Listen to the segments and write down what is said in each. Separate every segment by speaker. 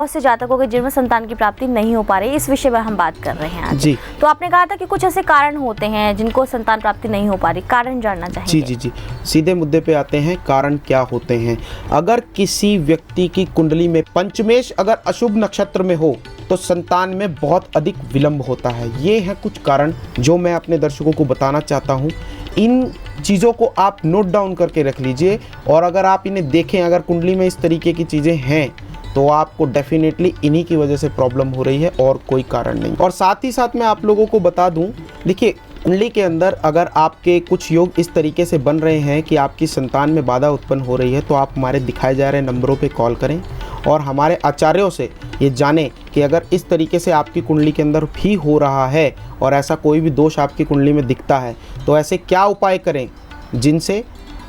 Speaker 1: बहुत से जातकों के जिनमें संतान की प्राप्ति नहीं हो पा रही, इस विषय में हम बात कर रहे हैं आज।
Speaker 2: जी।
Speaker 1: तो आपने कहा था कि कुछ ऐसे कारण होते हैं जिनको संतान प्राप्ति नहीं हो पा रही, कारण जानना चाहेंगे?
Speaker 2: जी, सीधे मुद्दे पे आते हैं, कारण क्या होते हैं। अगर किसी व्यक्ति की कुंडली में पंचमेश अगर अशुभ नक्षत्र में हो तो संतान में बहुत अधिक विलंब होता है। ये हैं कुछ कारण जो मैं अपने दर्शकों को बताना चाहता हूँ। इन चीज़ों को आप नोट डाउन करके रख लीजिए और अगर आप इन्हें देखें, अगर कुंडली में इस तरीके की चीज़ें हैं तो आपको डेफिनेटली इन्हीं की वजह से प्रॉब्लम हो रही है और कोई कारण नहीं। और साथ ही साथ मैं आप लोगों को बता दूं, देखिए कुंडली के अंदर अगर आपके कुछ योग इस तरीके से बन रहे हैं कि आपकी संतान में बाधा उत्पन्न हो रही है तो आप हमारे दिखाए जा रहे नंबरों पे कॉल करें और हमारे आचार्यों से ये जानें कि अगर इस तरीके से आपकी कुंडली के अंदर भी हो रहा है और ऐसा कोई भी दोष आपकी कुंडली में दिखता है तो ऐसे क्या उपाय करें जिनसे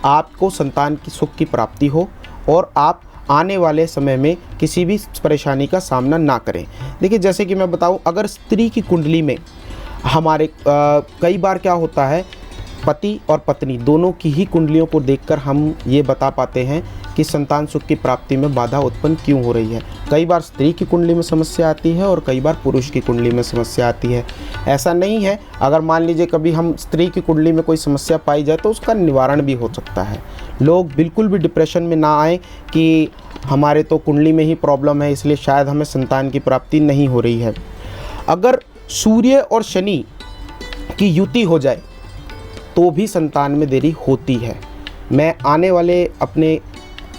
Speaker 2: आपको संतान की सुख की प्राप्ति हो और आप आने वाले समय में किसी भी परेशानी का सामना ना करें। देखिए जैसे कि मैं बताऊं, अगर स्त्री की कुंडली में हमारे कई बार क्या होता है, पति और पत्नी दोनों की ही कुंडलियों को देखकर हम ये बता पाते हैं कि संतान सुख की प्राप्ति में बाधा उत्पन्न क्यों हो रही है। कई बार स्त्री की कुंडली में समस्या आती है और कई बार पुरुष की कुंडली में समस्या आती है। ऐसा नहीं है, अगर मान लीजिए कभी हम स्त्री की कुंडली में कोई समस्या पाई जाए तो उसका निवारण भी हो सकता है। लोग बिल्कुल भी डिप्रेशन में ना आए कि हमारे तो कुंडली में ही प्रॉब्लम है इसलिए शायद हमें संतान की प्राप्ति नहीं हो रही है। अगर सूर्य और शनि की युति हो जाए तो भी संतान में देरी होती है। मैं आने वाले अपने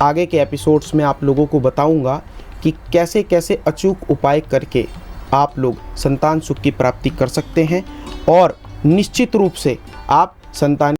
Speaker 2: आगे के एपिसोड्स में आप लोगों को बताऊंगा कि कैसे कैसे अचूक उपाय करके आप लोग संतान सुख की प्राप्ति कर सकते हैं और निश्चित रूप से आप संतान